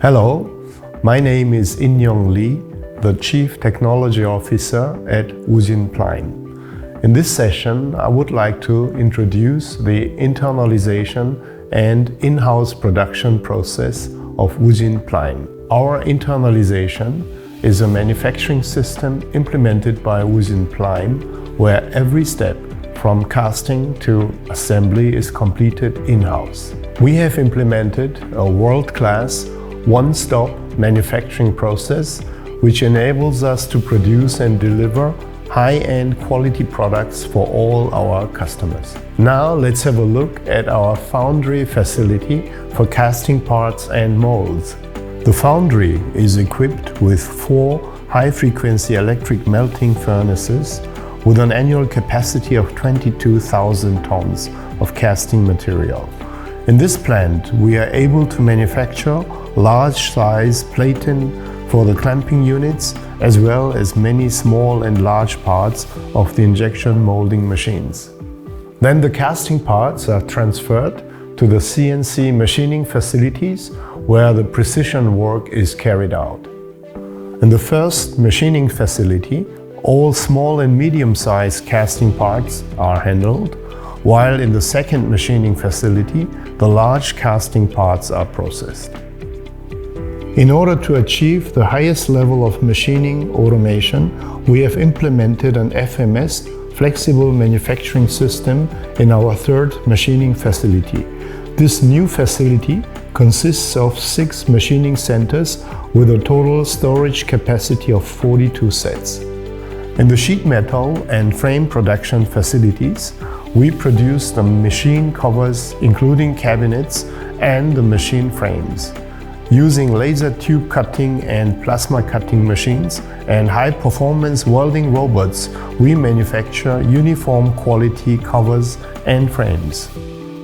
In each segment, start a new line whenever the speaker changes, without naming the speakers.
Hello, my name is In Yong Lee, the Chief Technology Officer at Wujin Plime. In this session, I would like to introduce the internalization and in-house production process of Wujin Plime. Our internalization is a manufacturing system implemented by Wujin Plime, where every step from casting to assembly is completed in-house. We have implemented a world-class one-stop manufacturing process which enables us to produce and deliver high-end quality products for all our customers. Now let's have a look at our foundry facility for casting parts and molds. The foundry is equipped with 4 high-frequency electric melting furnaces with an annual capacity of 22,000 tons of casting material. In this plant, we are able to manufacture large-size platen for the clamping units, as well as many small and large parts of the injection molding machines. Then the casting parts are transferred to the CNC machining facilities, where the precision work is carried out. In the first machining facility, all small and medium-sized casting parts are handled, while in the second machining facility, the large casting parts are processed. In order to achieve the highest level of machining automation, we have implemented an FMS, flexible manufacturing system, in our third machining facility. This new facility consists of 6 machining centers with a total storage capacity of 42 sets. In the sheet metal and frame production facilities, we produce the machine covers, including cabinets and the machine frames. Using laser tube cutting and plasma cutting machines and high-performance welding robots, we manufacture uniform quality covers and frames.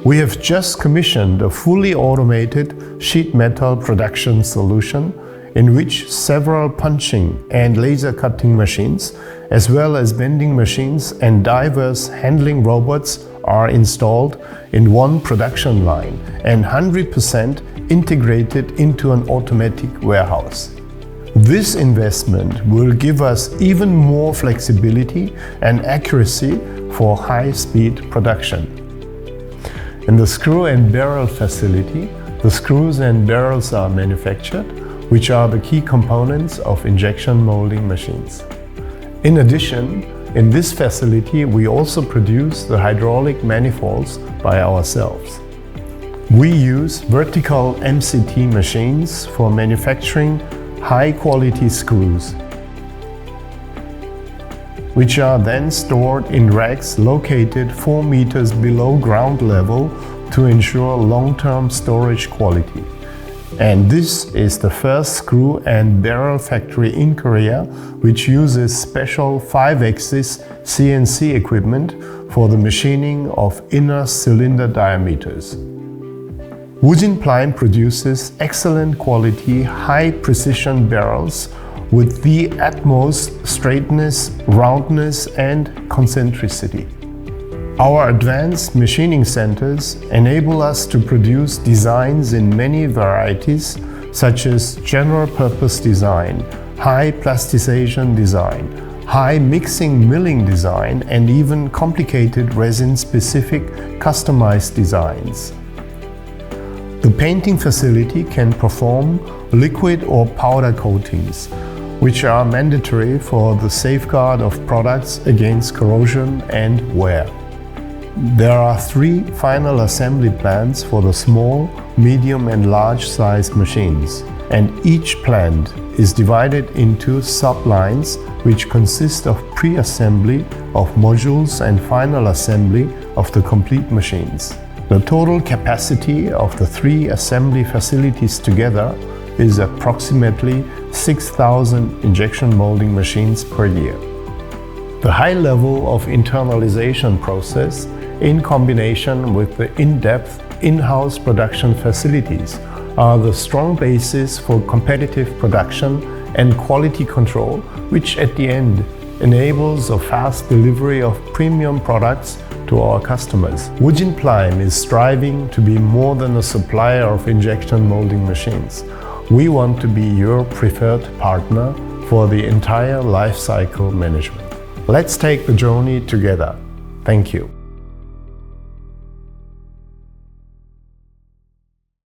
We have just commissioned a fully automated sheet metal production solution in which several punching and laser cutting machines, as well as bending machines and diverse handling robots are installed in one production line and 100% integrated into an automatic warehouse. This investment will give us even more flexibility and accuracy for high-speed production. In the screw and barrel facility, the screws and barrels are manufactured, which are the key components of injection molding machines. In addition, in this facility, we also produce the hydraulic manifolds by ourselves. We use vertical MCT machines for manufacturing high-quality screws, which are then stored in racks located 4 meters below ground level to ensure long-term storage quality. And this is the first screw and barrel factory in Korea which uses special 5-axis CNC equipment for the machining of inner cylinder diameters. Wujin Plime produces excellent quality, high-precision barrels with the utmost straightness, roundness, and concentricity. Our advanced machining centers enable us to produce designs in many varieties, such as general-purpose design, high plasticization design, high mixing milling design, and even complicated resin-specific customized designs. The painting facility can perform liquid or powder coatings, which are mandatory for the safeguard of products against corrosion and wear. There are 3 final assembly plants for the small, medium and large size machines, and each plant is divided into sub-lines which consist of pre-assembly of modules and final assembly of the complete machines. The total capacity of the 3 assembly facilities together is approximately 6,000 injection molding machines per year. The high level of internalization process, in combination with the in-depth in-house production facilities, are the strong basis for competitive production and quality control, which at the end enables a fast delivery of premium products to our customers. Wujin Plime is striving to be more than a supplier of injection molding machines. We want to be your preferred partner for the entire life cycle management. Let's take the journey together. Thank you.